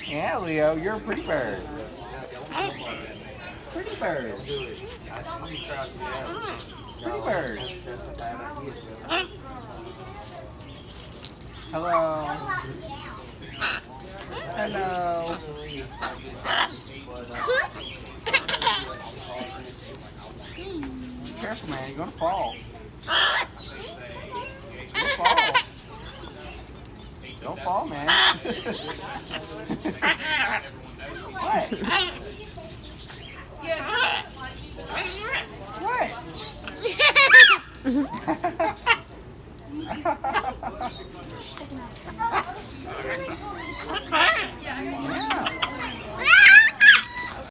Yeah, Leo, you're a pretty bird. Pretty bird. Pretty bird. Hello. Hello. Be careful, man. You're gonna fall. Don't fall. Don't fall, man. What? What?